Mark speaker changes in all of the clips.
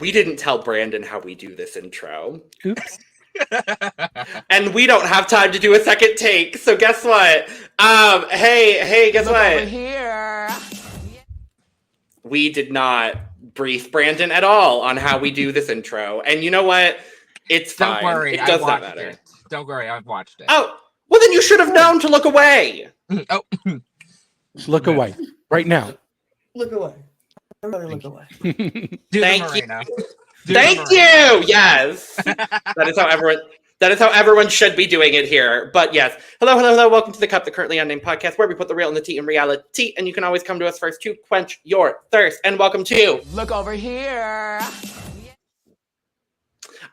Speaker 1: we didn't tell Brandon how we do this intro.
Speaker 2: Oops.
Speaker 1: And we don't have time to do a second take. So guess what? Hey, guess
Speaker 3: Look
Speaker 1: what?
Speaker 3: over here.
Speaker 1: We did not brief Brandon at all on how we do this intro. And you know what? It's fine.
Speaker 3: Don't worry,
Speaker 1: it does
Speaker 3: I
Speaker 1: not
Speaker 3: watched
Speaker 1: matter.
Speaker 3: it. Don't worry, I've watched it.
Speaker 1: Oh, well then you should have known to look away.
Speaker 3: Oh.
Speaker 2: Look away. Right now.
Speaker 4: Look away. Everybody look away.
Speaker 1: Thank you. Thank you. Yes. That is how everyone should be doing it here. But yes. Hello. Welcome to the Cup, the Currently Unnamed Podcast, where we put the real in the tea in reality. And you can always come to us first to quench your thirst. And welcome to
Speaker 3: Look over here.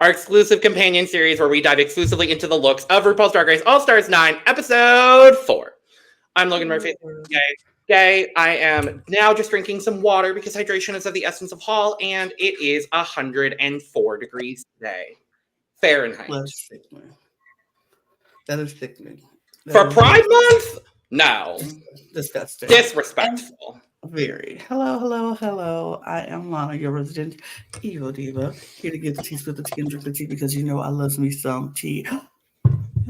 Speaker 1: our exclusive companion series where we dive exclusively into the looks of RuPaul's Drag Race All-Stars 9, Episode 4. I'm Logan Murphy. Gay. I am now just drinking some water because hydration is of the essence of Hall, and it is 104 degrees today. Fahrenheit.
Speaker 4: That's sickening. That is sickening.
Speaker 1: For Pride Month? No.
Speaker 4: Disgusting.
Speaker 1: Disrespectful.
Speaker 4: Very. Hello. I am Lana, your resident evil diva, here to get the tea, split the tea, and drink the tea because you know I love me some tea.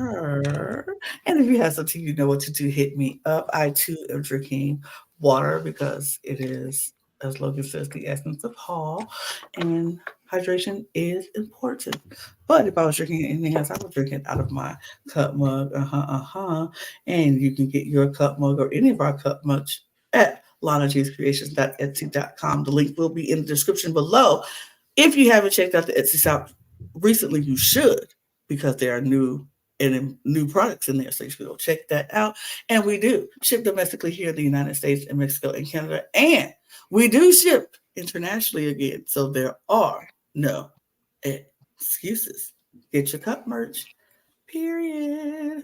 Speaker 4: And if you have some tea, you know what to do. Hit me up. I too am drinking water because it is, as Logan says, the essence of Hall, and hydration is important. But if I was drinking anything else, I would drink it out of my cup mug. And you can get your cup mug or any of our cup mugs at LanaG'sCreations.etsy.com. The link will be in the description below. If you haven't checked out the Etsy shop recently, you should, because there are new products in there, so you should go check that out. And we do ship domestically here in the United States and Mexico and Canada, and we do ship internationally again, so there are no excuses. Get your cup merch, period.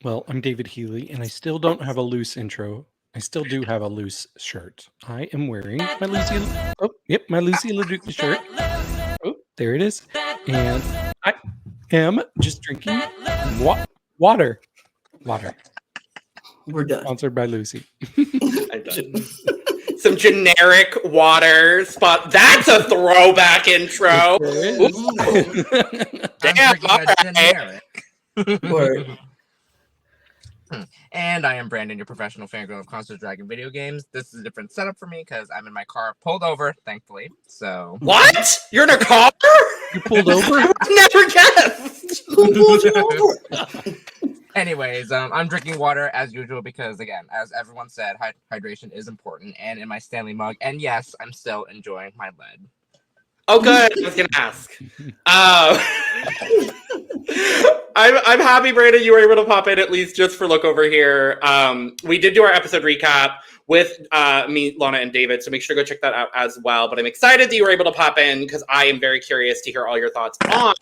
Speaker 2: Well, I'm David Healy, and I still don't have a loose intro. I still do have a loose shirt. I am wearing my Lucy LaDuca shirt. Oh, there it is. And I am just drinking water.
Speaker 4: We're done.
Speaker 2: Sponsored by Lucy.
Speaker 1: I'm done. Some generic water spot. That's a throwback intro. Damn,
Speaker 3: generic.
Speaker 4: Word.
Speaker 3: And I am Brandon, your professional fangirl of constant dragon video games. This is a different setup for me because I'm in my car, pulled over, thankfully. So
Speaker 1: what? You're in a car?
Speaker 2: You pulled over?
Speaker 1: I never guessed.
Speaker 4: Who pulled you over?
Speaker 3: Anyways, I'm drinking water as usual because, again, as everyone said, hydration is important. And in my Stanley mug, and yes, I'm still enjoying my lead.
Speaker 1: Oh, good. I was gonna ask. I'm happy, Brandon, you were able to pop in at least just for look over here. We did do our episode recap with me, Lana, and David, so make sure to go check that out as well. But I'm excited that you were able to pop in because I am very curious to hear all your thoughts on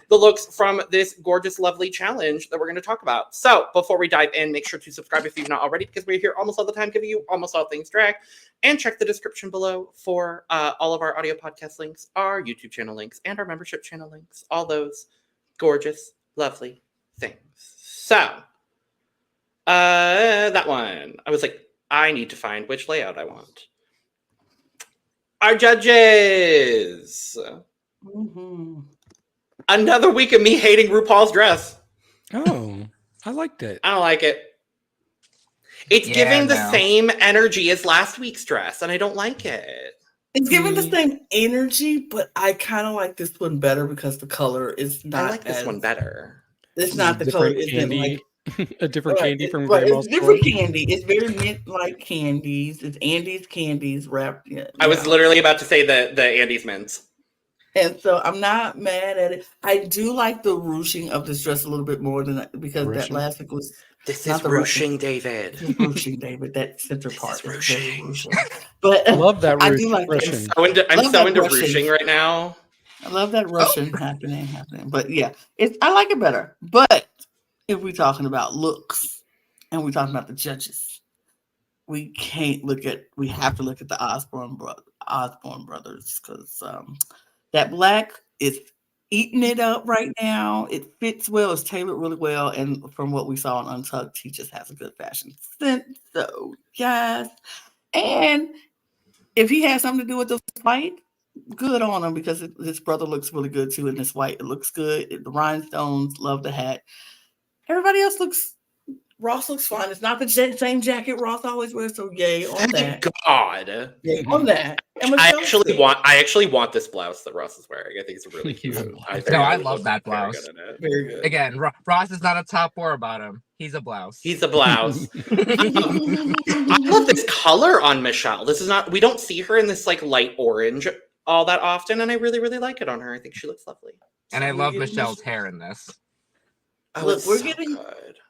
Speaker 1: the looks from this gorgeous, lovely challenge that we're going to talk about. So before we dive in, make sure to subscribe if you've not already, because we're here almost all the time giving you almost all things drag. And check the description below for all of our audio podcast links, our YouTube channel links, and our membership channel links. All those gorgeous, lovely things. So that one, I was like, I need to find which layout I want. Our judges.
Speaker 4: Mm-hmm.
Speaker 1: Another week of me hating RuPaul's dress.
Speaker 2: Oh, I liked it.
Speaker 1: I don't like it. It's giving the same energy as last week's dress, and I don't like it.
Speaker 4: It's giving the same energy, but I kind of like this one better because the color is not.
Speaker 1: I like this one better.
Speaker 4: It's not the color. It's like
Speaker 2: a different candy from
Speaker 4: Grandma's. It's different candy. It's very mint-like candies. It's Andes candies wrapped in.
Speaker 1: I was literally about to say the Andes mints.
Speaker 4: And so I'm not mad at it. I do like the ruching of this dress a little bit more than because that last week was.
Speaker 1: This is ruching, David.
Speaker 4: Ruching, David. That center part is
Speaker 1: ruching.
Speaker 4: But
Speaker 2: I love that.
Speaker 4: I do like
Speaker 1: ruching. I'm so into ruching right now.
Speaker 4: I love that ruching happening. But yeah, I like it better. But if we're talking about looks and we're talking about the judges, we have to look at the Osborne brothers because that black is eating it up right now. It fits well. It's tailored really well. And from what we saw on Untucked, he just has a good fashion sense. So, yes. And if he has something to do with the fight, good on him because his brother looks really good too in this white. It looks good. The rhinestones, love the hat. Everybody else looks. Ross looks fine. It's not the same jacket Ross always wears, so yay on
Speaker 1: Thank
Speaker 4: that.
Speaker 1: God.
Speaker 4: Yay on that. And
Speaker 1: I actually want this blouse that Ross is wearing. I think it's really cute.
Speaker 3: I love that blouse.
Speaker 4: Very good.
Speaker 3: Again, Ross is not a top or a bottom. He's a blouse.
Speaker 1: He's a blouse. I love this color on Michelle. This is not. We don't see her in this like light orange all that often, and I really, really like it on her. I think she looks lovely.
Speaker 3: And I love Michelle's hair in this.
Speaker 1: Oh,
Speaker 4: look,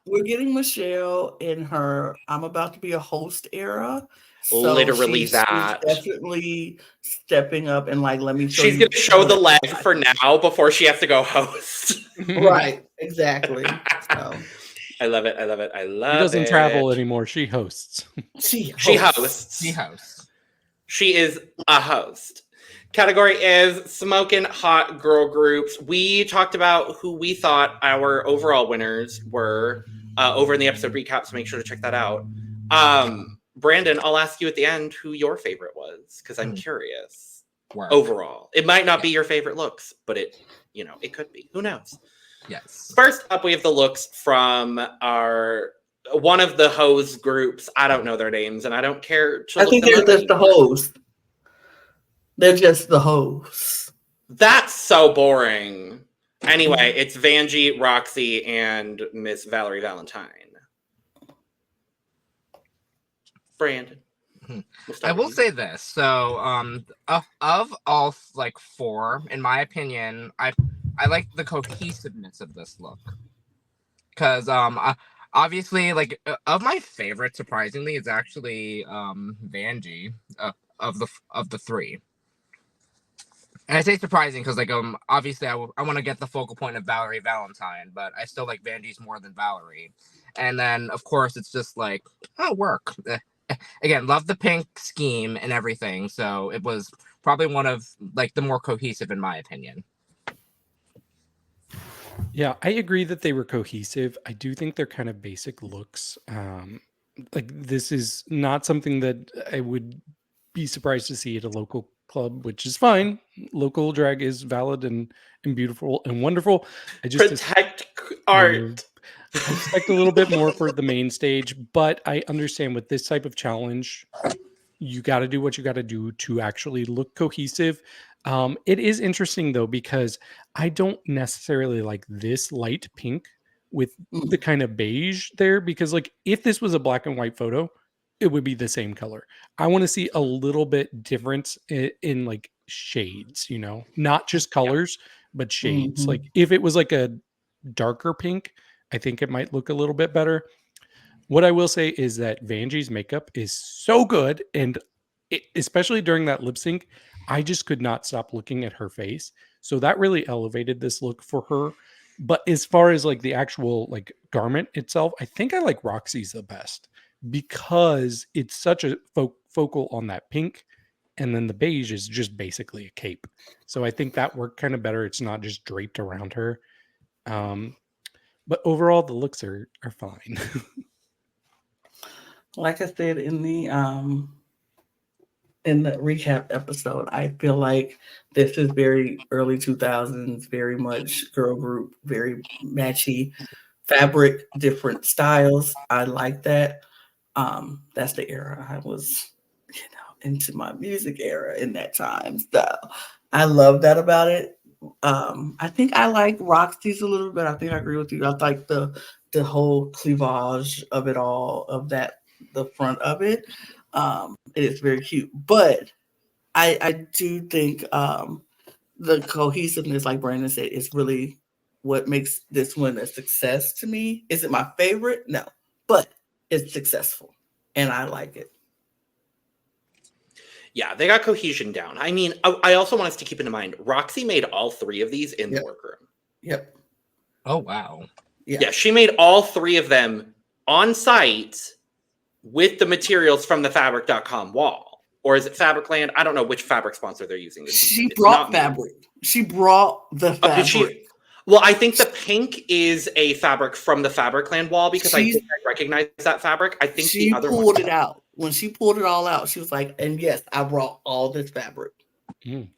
Speaker 1: we're
Speaker 4: getting Michelle in her I'm about to be a host era. So
Speaker 1: literally that.
Speaker 4: She's definitely stepping up and like, let me show
Speaker 1: She's
Speaker 4: you.
Speaker 1: She's gonna show the leg for now before she has to go host.
Speaker 4: Right, exactly. So.
Speaker 1: I love it.
Speaker 2: She doesn't travel anymore. She hosts.
Speaker 1: She hosts. She is a host. Category is Smoking Hot Girl Groups. We talked about who we thought our overall winners were over in the episode recap, so make sure to check that out. Brandon, I'll ask you at the end who your favorite was, because I'm curious. Overall. It might not be your favorite looks, but it could be. Who knows?
Speaker 3: Yes.
Speaker 1: First up, we have the looks from one of the hose groups. I don't know their names, and I don't care to
Speaker 4: I think they're just the hose. They're just the hose.
Speaker 1: That's so boring. Anyway, it's Vanjie, Roxxxy, and Miss Valerie Valentine. Brandon.
Speaker 3: I will say this. So, of all like four, in my opinion, I like the cohesiveness of this look. Because obviously, like of my favorite, surprisingly, is actually Vanjie of the three. And I say surprising because, like, obviously I want to get the focal point of Valerie Valentine, but I still like Vanjie's more than Valerie. And then, of course, it's just like, work. Again, love the pink scheme and everything. So it was probably one of, like, the more cohesive in my opinion.
Speaker 2: Yeah, I agree that they were cohesive. I do think they're kind of basic looks. Like, this is not something that I would be surprised to see at a local club, which is fine. Local drag is valid and beautiful and wonderful. I just
Speaker 1: protect art.
Speaker 2: I expect a little bit more for the main stage, but I understand with this type of challenge, you got to do what you got to do to actually look cohesive. It is interesting though, because I don't necessarily like this light pink with the kind of beige there, because like if this was a black and white photo, it would be the same color. I want to see a little bit difference in like shades, not just colors, but shades. Like if it was like a darker pink, I think it might look a little bit better. What I will say is that Vanjie's makeup is so good. And especially during that lip sync, I just could not stop looking at her face. So that really elevated this look for her. But as far as like the actual like garment itself, I think I like Roxxxy's the best, because it's such a focal on that pink, and then the beige is just basically a cape. So I think that worked kind of better. It's not just draped around her. But overall, the looks are fine.
Speaker 4: Like I said in the recap episode, I feel like this is very early 2000s, very much girl group, very matchy fabric, different styles. I like that. That's the era I was, into my music era in that time. So I love that about it. I think I like Roxxxy's a little bit. I think I agree with you. I like the whole cleavage of it all, of that, the front of it. It is very cute. But I do think the cohesiveness, like Brandon said, is really what makes this one a success to me. Is it my favorite? No. But it's successful. And I like it.
Speaker 1: Yeah, they got cohesion down. I mean, I also want us to keep in mind, Roxxxy made all three of these in the workroom.
Speaker 4: Yep.
Speaker 3: Oh, wow.
Speaker 1: Yeah, she made all three of them on site with the materials from the fabric.com wall. Or is it Fabricland? I don't know which fabric sponsor they're using.
Speaker 4: She brought fabric. She brought the fabric.
Speaker 1: Well, I think the pink is a fabric from the Fabricland wall, because I recognize that fabric. I think
Speaker 4: she
Speaker 1: the other
Speaker 4: pulled it out. When she pulled it all out, she was like, and yes, I brought all this fabric.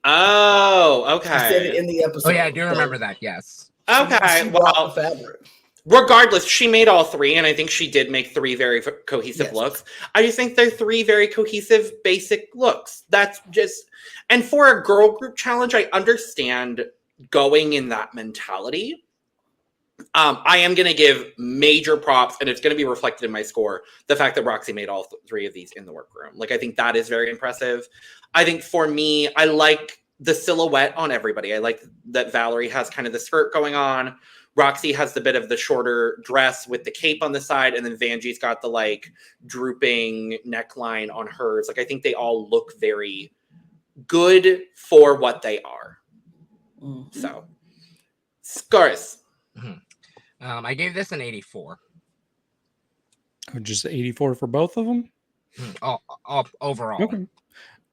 Speaker 1: Oh,
Speaker 4: She said it
Speaker 1: okay.
Speaker 4: in the episode.
Speaker 3: Oh yeah, I do remember that. Yes.
Speaker 1: Okay,
Speaker 4: She brought
Speaker 1: well,
Speaker 4: the fabric.
Speaker 1: regardless, she made all three, and I think she did make three very cohesive
Speaker 4: Yes.
Speaker 1: looks. I just think they're three very cohesive, basic looks. That's just, and for a girl group challenge, I understand going in that mentality. I am going to give major props, and it's going to be reflected in my score, the fact that Roxxxy made all three of these in the workroom. Like, I think that is very impressive. I think for me, I like the silhouette on everybody. I like that Valerie has kind of the skirt going on. Roxxxy has the bit of the shorter dress with the cape on the side, and then Vanjie's got the like drooping neckline on hers. Like, I think they all look very good for what they are.
Speaker 4: Mm-hmm.
Speaker 1: So, scores.
Speaker 3: I gave this an 84.
Speaker 2: Just 84 for both of them?
Speaker 3: All overall.
Speaker 2: Okay.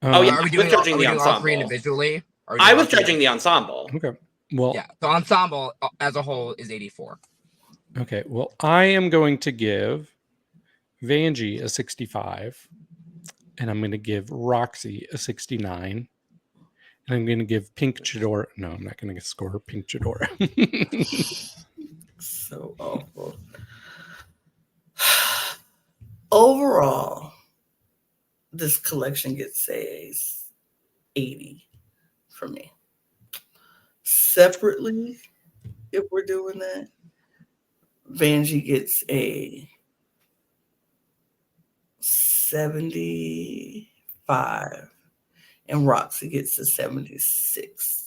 Speaker 1: Oh, yeah.
Speaker 3: Are we doing,
Speaker 1: judging the
Speaker 3: all three
Speaker 1: ensemble.
Speaker 3: individually?
Speaker 1: I was judging the ensemble.
Speaker 2: Okay. Well,
Speaker 3: yeah. The ensemble as a whole is 84.
Speaker 2: Okay. Well, I am going to give Vanjie a 65, and I'm going to give Roxxxy a 69, and I'm going to give Pink Chidora. No, I'm not going to score Pink Chidora.
Speaker 4: So awful. Overall, this collection gets a 80 for me. Separately, if we're doing that, Vanjie gets a 75 and Roxxxy gets a 76.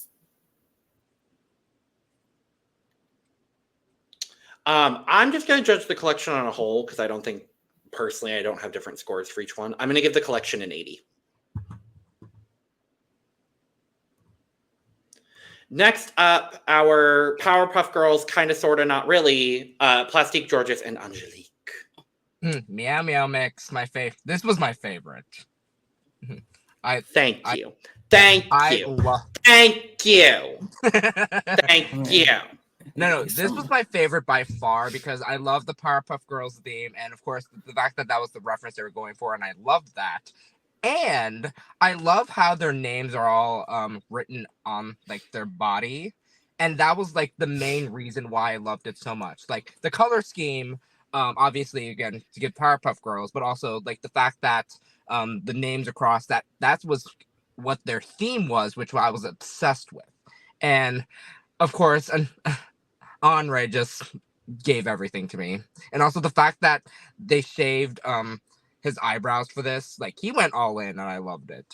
Speaker 1: I'm just going to judge the collection on a whole because I don't think, personally, I don't have different scores for each one. I'm going to give the collection an 80. Next up, our Powerpuff Girls, kind of, sort of, not really, Plastique, Jorgeous, and Angelique.
Speaker 3: Meow Meow Mix, my favorite. This was my favorite.
Speaker 1: Thank you. Thank you. Thank you.
Speaker 3: No, this was my favorite by far because I love the Powerpuff Girls theme, and of course the fact that that was the reference they were going for, and I loved that. And I love how their names are all written on like their body, and that was like the main reason why I loved it so much. Like the color scheme, obviously again to get Powerpuff Girls, but also like the fact that the names across that was what their theme was, which I was obsessed with, and of course and. Andre just gave everything to me. And also the fact that they shaved his eyebrows for this, like he went all in and I loved it.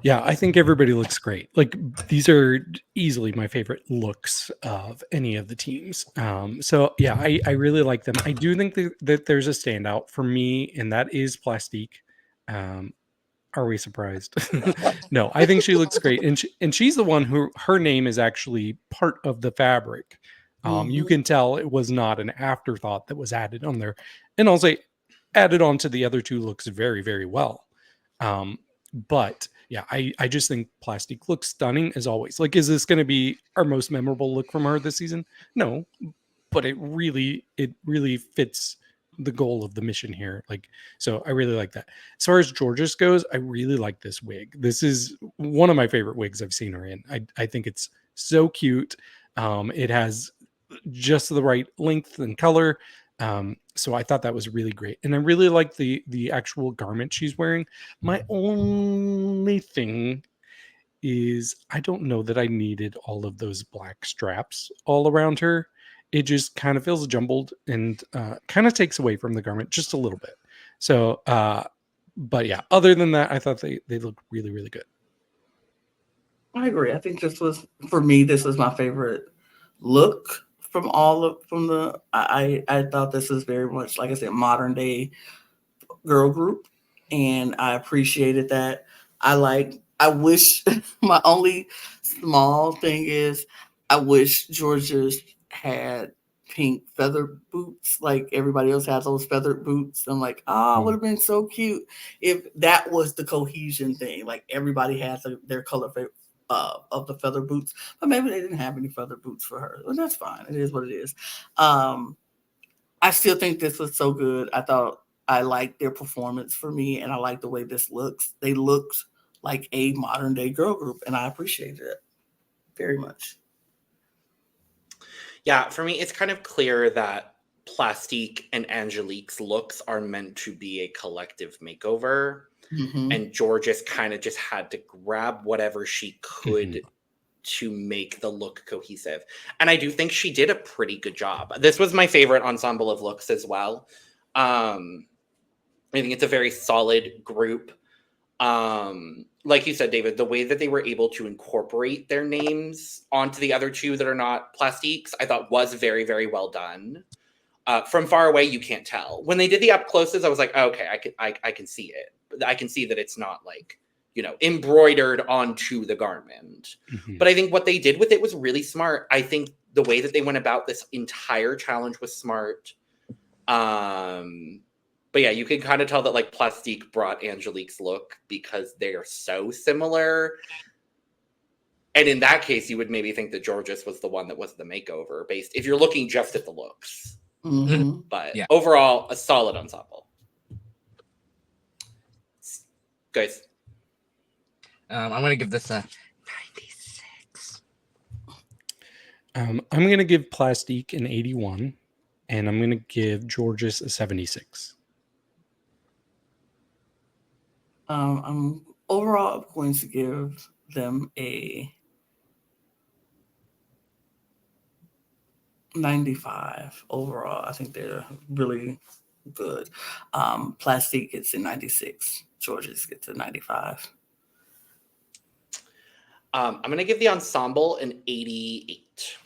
Speaker 2: Yeah, I think everybody looks great. Like these are easily my favorite looks of any of the teams. So yeah, I really like them. I do think that there's a standout for me, and that is Plastique. Are we surprised? No, I think she looks great, and she's the one who her name is actually part of the fabric. You can tell it was not an afterthought that was added on there, and I'll say added on to the other two looks very, very well. But yeah, I just think Plastique looks stunning as always. Like, is this going to be our most memorable look from her this season? No, but it really fits the goal of the mission here. Like, so I really like that. As far as Jorgeous goes, I really like this wig. This is one of my favorite wigs I've seen her in. I think it's so cute. It has just the right length and color. So I thought that was really great. And I really like the actual garment she's wearing. My only thing is I don't know that I needed all of those black straps all around her. It just kind of feels jumbled and kind of takes away from the garment just a little bit. So, but yeah, other than that, I thought they looked really, really good.
Speaker 4: I agree. I think this was, for me, this was my favorite look from I thought this was very much, like I said, modern day girl group. And I appreciated that. I wish my only small thing is I wish Jorgeous had pink feather boots like everybody else has those feathered boots. I'm like, it would have been so cute if that was the cohesion thing. Like everybody has their color of the feather boots, but maybe they didn't have any feather boots for her. Well, that's fine. It is what it is. I still think this was so good. I thought I like their performance for me, and I like the way this looks. They looked like a modern day girl group, and I appreciated it very much.
Speaker 1: Yeah, for me, it's kind of clear that Plastique and Angelique's looks are meant to be a collective makeover.
Speaker 4: Mm-hmm.
Speaker 1: And Jorgeous kind of just had to grab whatever she could to make the look cohesive. And I do think she did a pretty good job. This was my favorite ensemble of looks as well. I think it's a very solid group. Like you said, David, the way that they were able to incorporate their names onto the other two that are not Plastiques, I thought was very, very well done. From far away, you can't tell. When they did the up closes, I was like, oh, okay, I can see it. I can see that it's not like, embroidered onto the garment. But I think what they did with it was really smart. I think the way that they went about this entire challenge was smart. But yeah, you can kind of tell that like Plastique brought Angelique's look because they are so similar. And in that case, you would maybe think that Jorgeous was the one that was the makeover based if you're looking just at the looks.
Speaker 4: Mm-hmm.
Speaker 1: But overall, a solid ensemble. Guys.
Speaker 3: I'm going to give this a 96.
Speaker 2: I'm going to give Plastique an 81, and I'm going to give Jorgeous a 76.
Speaker 4: I'm overall going to give them a 95 overall. I think they're really good. Plastique gets a 96. Jorgeous gets a 95.
Speaker 1: I'm going to give the ensemble an 88.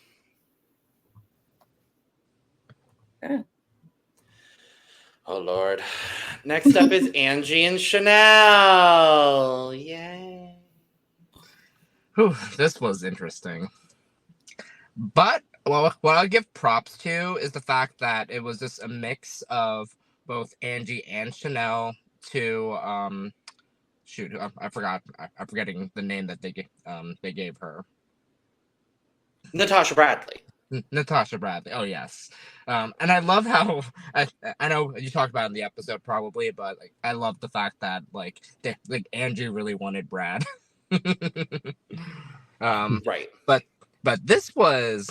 Speaker 4: Okay.
Speaker 1: Oh, Lord. Next up is Angie and Shannel. Yay.
Speaker 3: Whew, this was interesting. But what I'll give props to is the fact that it was just a mix of both Angie and Shannel to I'm forgetting the name that they gave her.
Speaker 1: Natasha Bradley.
Speaker 3: Natasha Bradley. Oh yes. And I love how I know you talked about it in the episode probably, but like I love the fact that like Angie really wanted Brad.
Speaker 1: Right.
Speaker 3: But this was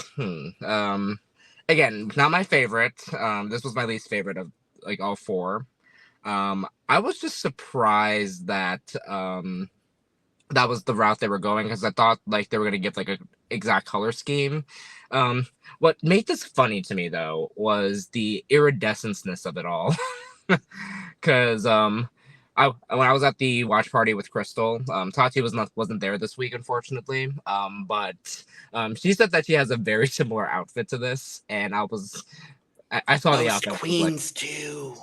Speaker 3: again not my favorite. This was my least favorite of like all four. I was just surprised that that was the route they were going because I thought like they were going to give like an exact color scheme. What made this funny to me though was the iridescence of it all. Because when I was at the watch party with Crystal, Tati wasn't there this week unfortunately. But she said that she has a very similar outfit to this, and I saw the outfit.
Speaker 1: Queens do.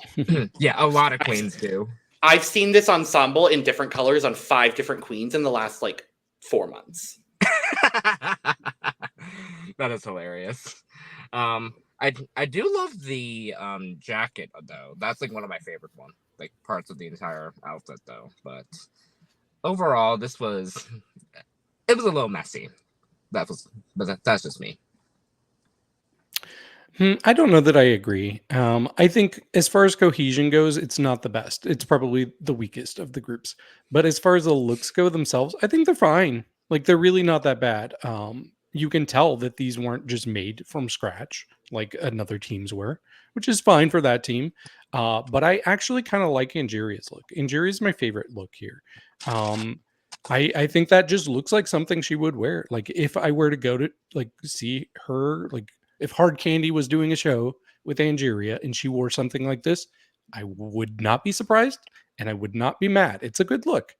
Speaker 3: Yeah, a lot of queens do.
Speaker 1: I've seen this ensemble in different colors on 5 different queens in the last like 4 months.
Speaker 3: That is hilarious. I do love the jacket though. That's like one of my favorite parts of the entire outfit though. But overall, it was a little messy. That's just me.
Speaker 2: I don't know that I agree. I think as far as cohesion goes, it's not the best. It's probably the weakest of the groups. But as far as the looks go themselves, I think they're fine. Like they're really not that bad. You can tell that these weren't just made from scratch like another team's were, which is fine for that team. But I actually kind of like Angeria's look. Angeria's my favorite look here. I think that just looks like something she would wear. Like if I were to go to like see her, like if Hard Candy was doing a show with Angeria and she wore something like this, I would not be surprised and I would not be mad. It's a good look.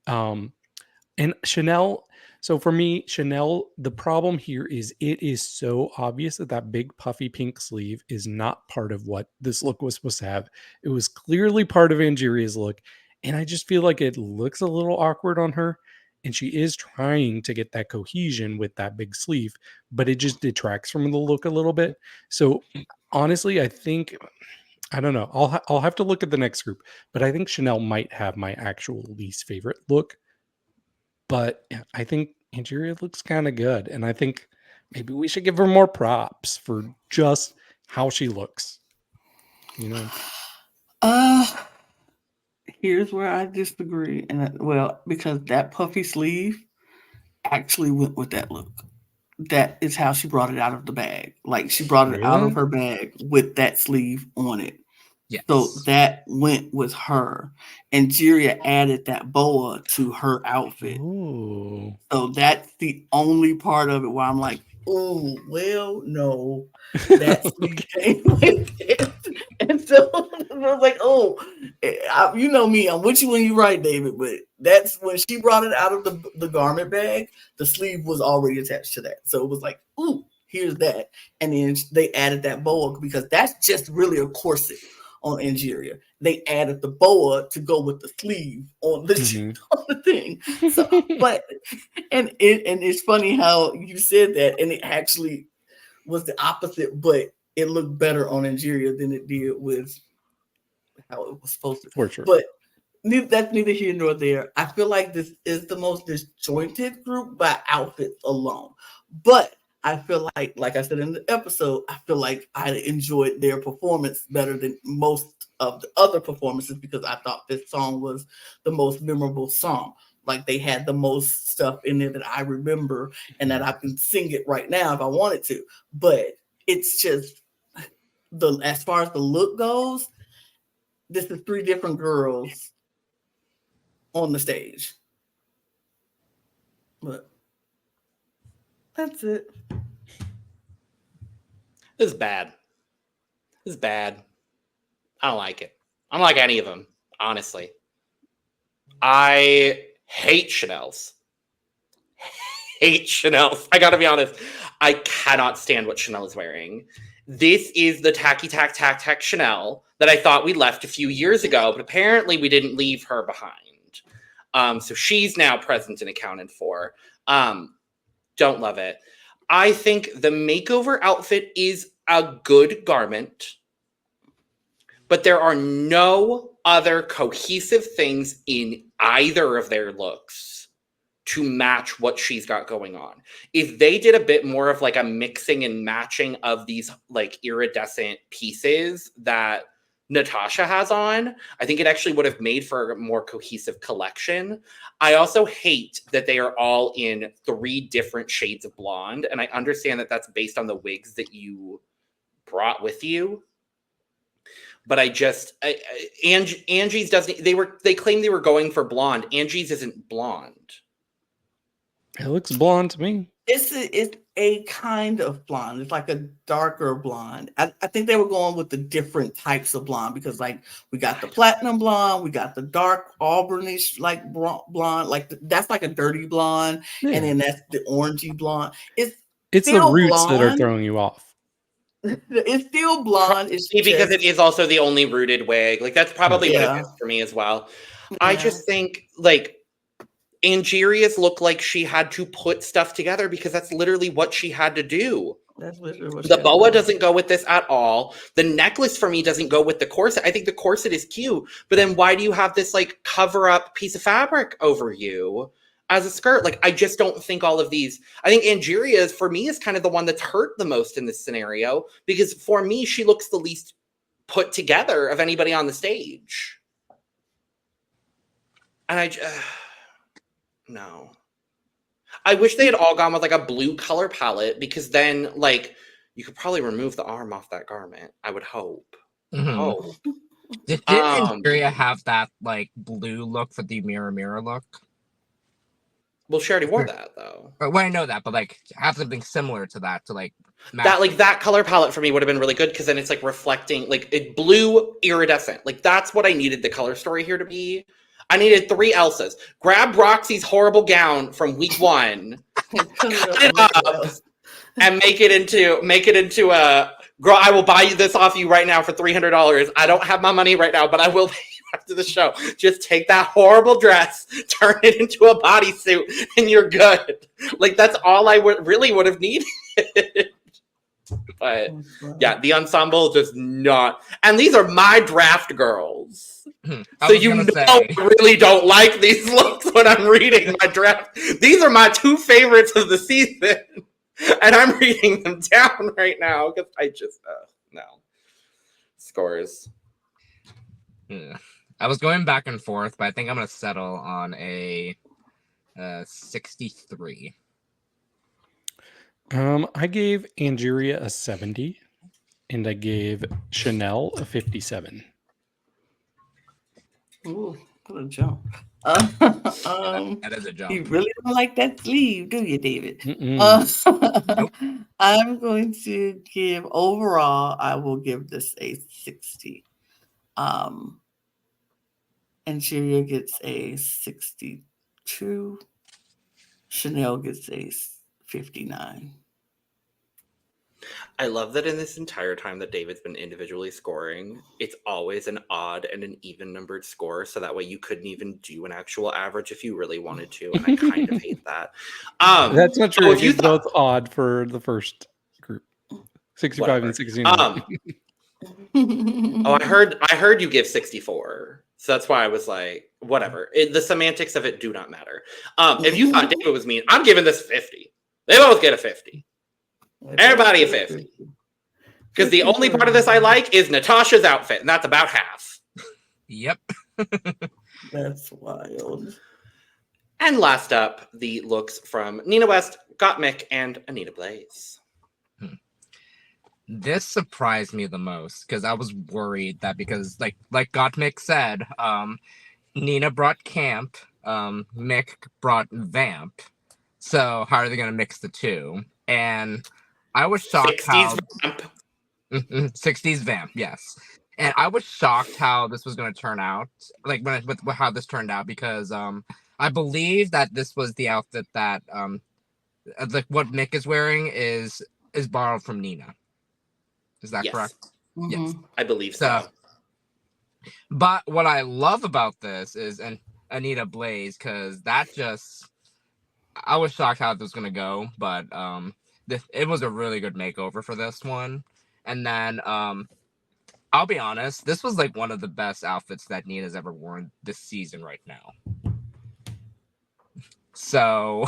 Speaker 2: And Shannel, so for me, Shannel, the problem here is it is so obvious that big puffy pink sleeve is not part of what this look was supposed to have. It was clearly part of Angeria's look. And I just feel like it looks a little awkward on her. And she is trying to get that cohesion with that big sleeve, but it just detracts from the look a little bit. So honestly, I think, I don't know. I'll have to look at the next group, but I think Shannel might have my actual least favorite look. But I think Angeria looks kind of good. And I think maybe we should give her more props for just how she looks. You know?
Speaker 4: Here's where I disagree, because that puffy sleeve actually went with that look. That is how she brought it out of the bag. Like she brought it out of her bag with that sleeve on it.
Speaker 3: Yes.
Speaker 4: So that went with her. And Angeria added that boa to her outfit.
Speaker 2: Ooh.
Speaker 4: So that's the only part of it where I'm like, oh, well, no. That sleeve came with it. And so I was like, oh, you know me, I'm with you when you're right, David. But that's when she brought it out of the garment bag, the sleeve was already attached to that. So it was like, ooh, here's that. And then they added that boa because that's just really a corset on Angeria. They added the boa to go with the sleeve on the, on the thing. So, but and it's funny how you said that, and it actually was the opposite, but it looked better on Angeria than it did with how it was supposed to.
Speaker 2: For sure.
Speaker 4: But that's neither here nor there. I feel like this is the most disjointed group by outfits alone. But I feel like I said in the episode, I feel like I enjoyed their performance better than most of the other performances because I thought this song was the most memorable song. Like they had the most stuff in there that I remember and that I can sing it right now if I wanted to. But it's just as far as the look goes, this is 3 different girls on the stage. But that's it.
Speaker 1: This is bad. This is bad. I don't like it. I don't like any of them, honestly. I hate Shannel's. I gotta be honest. I cannot stand what Shannel is wearing. This is the tacky tack Shannel that I thought we left a few years ago, but apparently we didn't leave her behind. So she's now present and accounted for. Don't love it. I think the makeover outfit is a good garment, but there are no other cohesive things in either of their looks to match what she's got going on. If they did a bit more of like a mixing and matching of these like iridescent pieces that Natasha has on, I think it actually would have made for a more cohesive collection. I also hate that they are all in 3 different shades of blonde. And I understand that that's based on the wigs that you brought with you. But Angie's doesn't, they claim they were going for blonde. Angie's isn't blonde.
Speaker 2: It looks blonde to me.
Speaker 4: It's a kind of blonde. It's like a darker blonde. I think they were going with the different types of blonde because like we got the platinum blonde, we got the dark auburnish like blonde, like that's like a dirty blonde, and then that's the orangey blonde. It's
Speaker 2: the roots blonde that are throwing you off.
Speaker 4: It's still blonde. It's
Speaker 1: because it is also the only rooted wig. Like that's probably what it is for me as well. Yeah. I just think like Angeria's look like she had to put stuff together because that's literally what she had to do.
Speaker 4: That's literally what
Speaker 1: the boa doesn't go with this at all. The necklace for me doesn't go with the corset. I think the corset is cute, but then why do you have this like cover up piece of fabric over you as a skirt? Like I just don't think all of these. I think Angeria's for me is kind of the one that's hurt the most in this scenario because for me she looks the least put together of anybody on the stage. And no. I wish they had all gone with like a blue color palette because then like you could probably remove the arm off that garment. I would hope. Oh.
Speaker 3: Did Angeria have that like blue look for the mirror look?
Speaker 1: Well, she already wore that though.
Speaker 3: Well, I know that, but like have something similar to that to like
Speaker 1: that like that color palette for me would have been really good because then it's like reflecting like it blue iridescent. Like that's what I needed the color story here to be. I needed 3 Elsas. Grab Roxxxy's horrible gown from week 1, cut it up, and make it into a girl. I will buy you this off you right now for $300. I don't have my money right now, but I will pay you after the show. Just take that horrible dress, turn it into a bodysuit, and you're good. Like that's all I would have needed. But yeah, the ensemble does not. And these are my draft girls. So you know I really don't like these looks when I'm reading my draft. These are my 2 favorites of the season. And I'm reading them down right now because I just, no. Scores.
Speaker 3: Yeah. I was going back and forth, but I think I'm gonna settle on a 63.
Speaker 2: I gave Angeria a 70, and I gave Shannel a 57.
Speaker 4: Ooh, what a jump.
Speaker 3: That is a jump.
Speaker 4: You really don't like that sleeve, do you, David?
Speaker 3: Nope.
Speaker 4: I'm going to give overall, I will give this a 60. Angeria gets a 62. Shannel gets a 59.
Speaker 1: I love that in this entire time that David's been individually scoring, it's always an odd and an even numbered score. So that way you couldn't even do an actual average if you really wanted to. And I kind of hate that.
Speaker 2: That's not true.
Speaker 1: Oh,
Speaker 2: If you both odd for the first group, 65
Speaker 1: whatever.
Speaker 2: and 69.
Speaker 1: I heard you give 64. So that's why I was like, whatever. The semantics of it do not matter. If you thought David was mean, I'm giving this 50. They both get a 50. Everybody a 50. Because the only part of this I like is Natasha's outfit, and that's about half.
Speaker 3: Yep.
Speaker 4: That's wild.
Speaker 1: And last up, the looks from Nina West, Gottmik, and Anita Blaze.
Speaker 3: This surprised me the most because I was worried that because like Gottmik said, Nina brought camp, Mick brought vamp. So how are they gonna mix the two? And I was shocked
Speaker 1: 60s vamp.
Speaker 3: 60s vamp, yes. And I was shocked how this was going to turn out, like with how this turned out, because I believe that this was the outfit that like what Mick is wearing is borrowed from Nina. Is that correct?
Speaker 4: Mm-hmm.
Speaker 3: Yes,
Speaker 1: I believe so.
Speaker 3: But what I love about this is Anita Blaze, because that just I was shocked how this was going to go, but it was a really good makeover for this one. And then I'll be honest, this was like one of the best outfits that Nina's ever worn this season right now. So,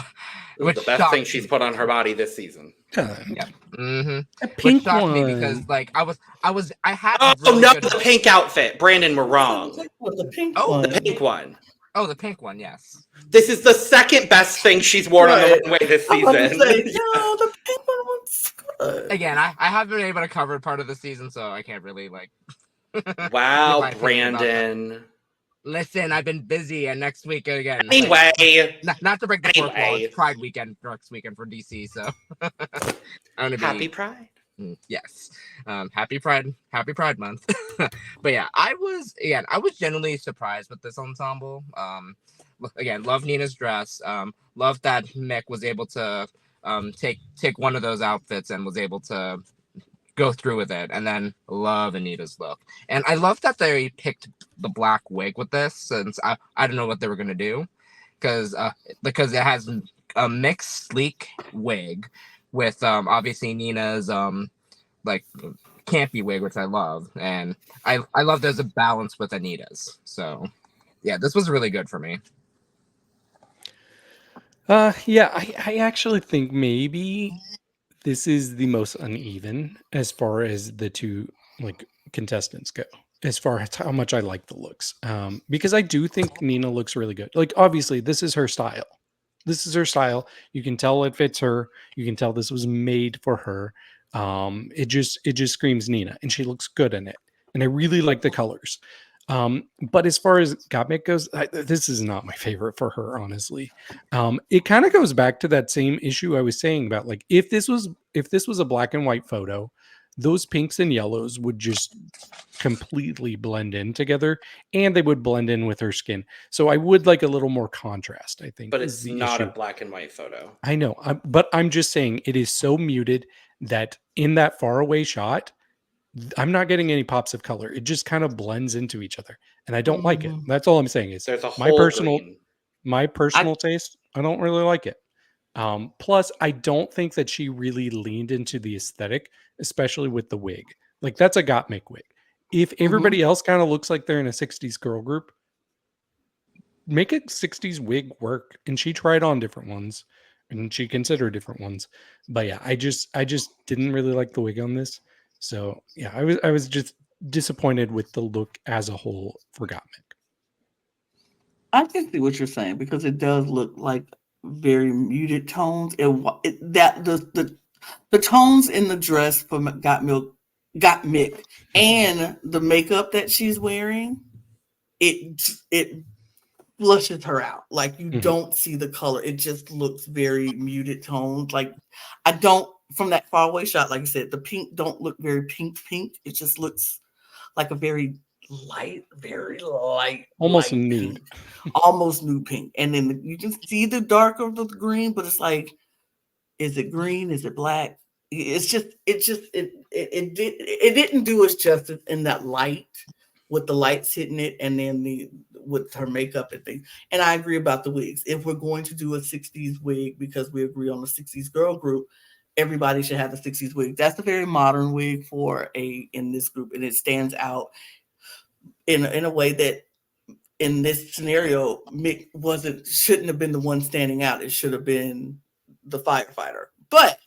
Speaker 1: the best thing she's put on her body this season.
Speaker 3: Yeah. Mm-hmm.
Speaker 2: A pink
Speaker 3: Which shocked
Speaker 2: one.
Speaker 3: me because like I had
Speaker 1: Oh
Speaker 3: really
Speaker 1: no,
Speaker 3: good...
Speaker 1: the pink outfit. Brandon, we're wrong.
Speaker 4: The pink
Speaker 3: one.
Speaker 1: The pink one.
Speaker 3: Oh, the pink one, yes.
Speaker 1: This is the second best thing she's worn on the runway this season.
Speaker 4: No, the pink one was good.
Speaker 3: Again, I haven't been able to cover part of the season, so I can't really like.
Speaker 1: Wow, Brandon.
Speaker 3: Listen, I've been busy, and next week again.
Speaker 1: Anyway,
Speaker 3: not to break the fourth wall. It's Pride weekend next weekend for DC, so
Speaker 1: happy Pride.
Speaker 3: Yes, happy Pride Month. But yeah, I was genuinely surprised with this ensemble. Again, love Nina's dress. Love that Mick was able to take one of those outfits and was able to go through with it, and then love Anita's look. And I love that they picked the black wig with this, since I don't know what they were gonna do, because it has a mixed sleek wig with obviously Nina's like campy wig, which I love, and I love there's a balance with Anita's. So yeah, this was really good for me.
Speaker 2: Yeah, I actually think maybe this is the most uneven as far as the two like contestants go, as far as how much I like the looks. Because I do think Nina looks really good. Like obviously this is her style. This is her style. You can tell it fits her. You can tell this was made for her. It just screams Nina, and she looks good in it. And I really like the colors. But as far as Gottmik goes, this is not my favorite for her, honestly. It kind of goes back to that same issue I was saying about like if this was a black and white photo, those pinks and yellows would just completely blend in together, and they would blend in with her skin. So I would like a little more contrast, I think.
Speaker 1: But it's not
Speaker 2: issue.
Speaker 1: a black and white photo.
Speaker 2: I know, but I'm just saying it is so muted that in that faraway shot, I'm not getting any pops of color. It just kind of blends into each other, and I don't like it. That's all I'm saying. Is
Speaker 1: there's a
Speaker 2: my
Speaker 1: whole
Speaker 2: personal taste. I don't really like it. Plus, I don't think that she really leaned into the aesthetic, especially with the wig. Like that's a Gottmik wig. If everybody else kind of looks like they're in a 60s girl group, make a 60s wig work. And she tried on different ones, and she considered different ones. But yeah, I just didn't really like the wig on this. So yeah, I was just disappointed with the look as a whole for Gottmik.
Speaker 4: I can see what you're saying because it does look like very muted tones, and that the tones in the dress for Gottmik, and the makeup that she's wearing, it flushes her out. Like you don't see the color; it just looks very muted tones. Like I don't from that far away shot. Like I said, the pink don't look very pink. It just looks like a very very
Speaker 2: almost
Speaker 4: light
Speaker 2: nude,
Speaker 4: pink, almost nude pink. And then you can see the dark of the green, but it's like, is it green? Is it black? It didn't do us justice in that light with the lights hitting it, and then with her makeup and things. And I agree about the wigs. If we're going to do a 60s wig because we agree on the 60s girl group, everybody should have a 60s wig. That's a very modern wig in this group, and it stands out in a way that in this scenario, Mick shouldn't have been the one standing out. It should have been the firefighter. But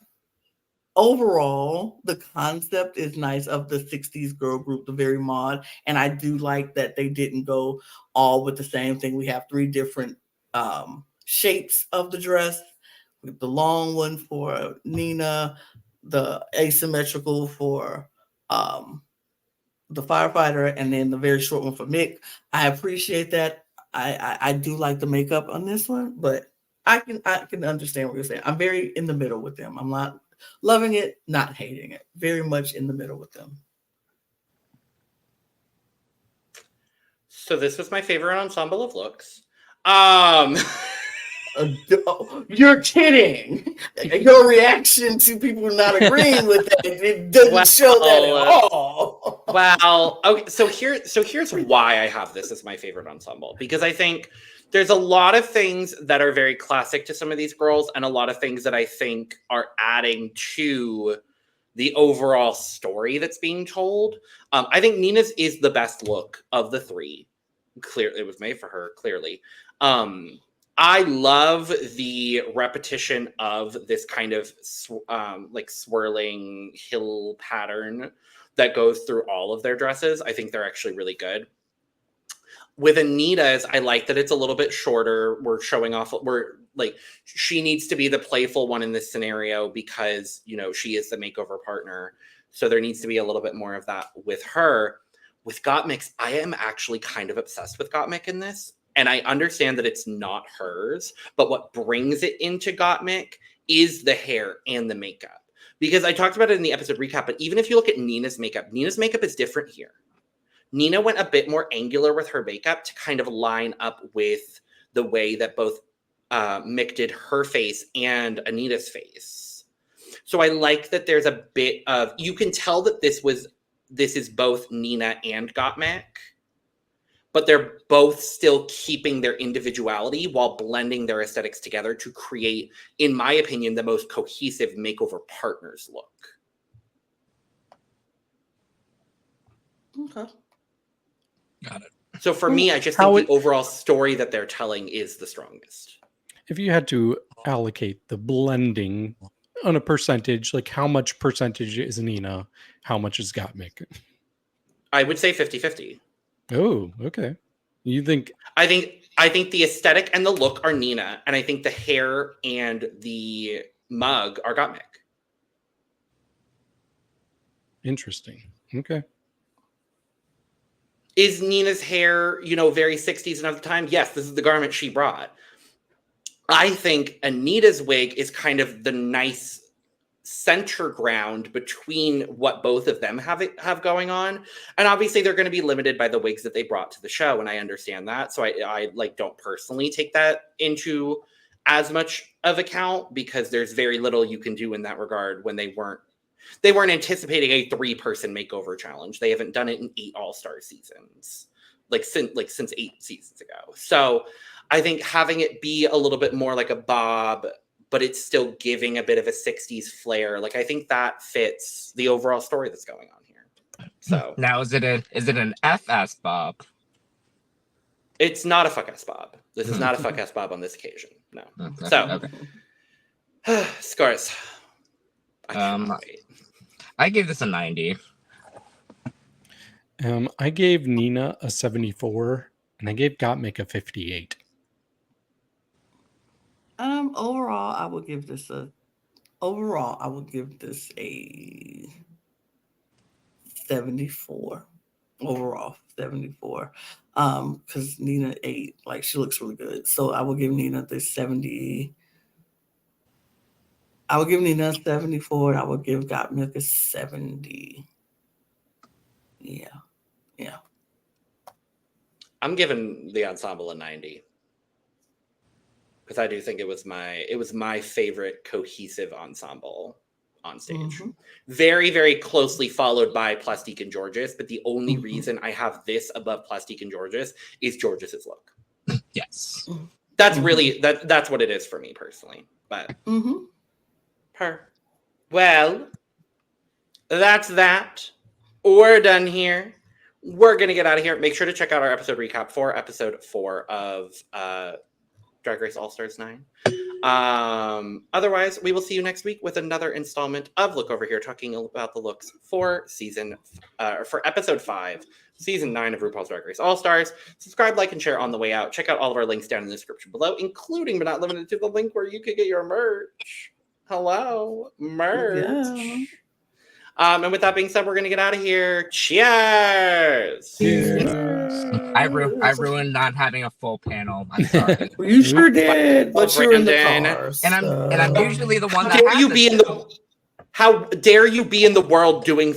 Speaker 4: overall, the concept is nice of the 60s girl group, the very mod. And I do like that they didn't go all with the same thing. We have 3 different shapes of the dress. With the long one for Nina, the asymmetrical for the firefighter, and then the very short one for Mick. I appreciate that. I do like the makeup on this one, but I can understand what you're saying. I'm very in the middle with them. I'm not loving it, not hating it. Very much in the middle with them.
Speaker 1: So this was my favorite ensemble of looks.
Speaker 4: You're kidding. Your reaction to people not agreeing with that, it doesn't show that at all.
Speaker 1: Well, okay, so here's why I have this as my favorite ensemble, because I think there's a lot of things that are very classic to some of these girls, and a lot of things that I think are adding to the overall story that's being told. I think Nina's is the best look of the 3. Clearly, it was made for her, clearly. I love the repetition of this kind of like swirling hill pattern that goes through all of their dresses. I think they're actually really good. With Anita's, I like that it's a little bit shorter. She needs to be the playful one in this scenario because, she is the makeover partner. So there needs to be a little bit more of that with her. With Gottmik, I am actually kind of obsessed with Gottmik in this. And I understand that it's not hers, but what brings it into Gottmik is the hair and the makeup. Because I talked about it in the episode recap, but even if you look at Nina's makeup is different here. Nina went a bit more angular with her makeup to kind of line up with the way that both Mick did her face and Anita's face. So I like that there's a bit of, you can tell that this is both Nina and Gottmik, but they're both still keeping their individuality while blending their aesthetics together to create, in my opinion, the most cohesive makeover partners look.
Speaker 4: Okay.
Speaker 3: Got it.
Speaker 1: So for me, I just think the overall story that they're telling is the strongest.
Speaker 2: If you had to allocate the blending on a percentage, like how much percentage is Nina, how much is Gottmik?
Speaker 1: I would say 50-50.
Speaker 2: Oh, okay. You think?
Speaker 1: I think the aesthetic and the look are Nina, and I think the hair and the mug are Gottmik.
Speaker 2: Interesting. Okay.
Speaker 1: Is Nina's hair, very 60s and of the time? Yes, this is the garment she brought. I think Anita's wig is kind of the nice center ground between what both of them have going on. And obviously they're going to be limited by the wigs that they brought to the show, and I understand that. So I don't personally take that into as much of account, because there's very little you can do in that regard when they weren't anticipating a 3-person makeover challenge. They haven't done it in 8 All-Star seasons, since 8 seasons ago. So I think having it be a little bit more like a bob, but it's still giving a bit of a 60s flair. Like, I think that fits the overall story that's going on here. So
Speaker 3: now, is it an FS bob?
Speaker 1: It's not a fuck ass bob. This is not a fuck ass bob on this occasion. No.
Speaker 3: Okay.
Speaker 1: So scores.
Speaker 3: I gave this a 90.
Speaker 2: I gave Nina a 74. And I gave Gottmik a 58.
Speaker 4: Overall, I would give this a 74. Overall, 74. Because Nina ate, like, she looks really good. So I will give Nina the 70. I would give Nina a 74. I would give Gottmik a 70. Yeah.
Speaker 1: I'm giving the ensemble a 90. Because I do think it was my favorite cohesive ensemble on stage.
Speaker 4: Mm-hmm.
Speaker 1: Very, very closely followed by Plastique and Jorgeous, but the only reason I have this above Plastique and Jorgeous is Jorgeous's look.
Speaker 3: Yes.
Speaker 1: That's really that's what it is for me personally. But well, that's that. We're done here. We're gonna get out of here. Make sure to check out our episode recap for episode 4 of Drag Race All Stars 9. Otherwise, we will see you next week with another installment of Look Over Here, talking about the looks for for episode 5, season 9 of RuPaul's Drag Race All Stars. Subscribe, like, and share on the way out. Check out all of our links down in the description below, including but not limited to the link where you could get your merch. Hello, merch.
Speaker 4: Yeah.
Speaker 1: And with that being said, we're gonna get out of here. Cheers.
Speaker 3: I ruined not having a full panel. I'm sorry.
Speaker 4: Well, you sure did, but you're in the
Speaker 1: Brandon.
Speaker 4: car.
Speaker 3: And I'm usually the one that
Speaker 1: How dare you be in the world doing